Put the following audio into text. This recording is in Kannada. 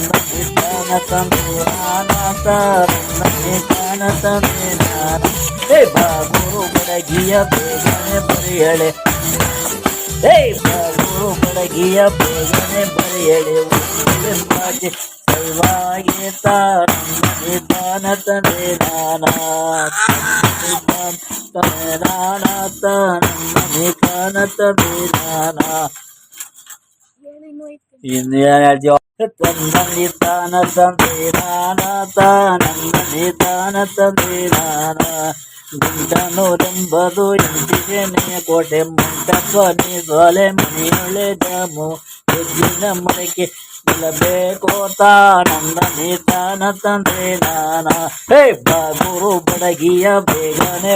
ತಾನ ತಂದೆ ನಾನ ತಾನೇ ತಾನ ತಂದೆ ನಾನ ಹೇ ಬಾಗುರು ಬಡಗಿಯ ಬೇಗನೆ ಬರೆಯಳೆ ಹೇ ಬಾಗುರು ಬಡಗಿಯ ಬೇಗನೆ ಬರೆಯಳೆ ಮಾತೆ ಸೈವಾಗೆ ತಾನೇ ತಾನ ತಂದೆ ನಾನ ತನೆ ನಾನ ತಾನೇ ತಾನ ತಂದೆ ನಾನ ತಂದನಿ ತಾನ ತಂದೆ ನಾನ ತಾನಂದನಿ ತಾನ ತಂದೆ ನಾನ ಗುಂಡನೂರೆಂಬುದು ಎಂಟಿಗೆನೆಯ ಕೋಟೆ ಮಂಟಪನಿ ಸೊಲೆ ಮನೆಯೊಳೆ ಜಾಮು ಎದ್ದಿನ ಮನೆಗೆ ನಿಲ್ಲಬೇಕು ತಾನಂದನಿ ತಾನ ತಂದೆ ನಾನ ಹೇ ಬಾಗುರು ಬಡಗಿಯ ಬೇಗನೆ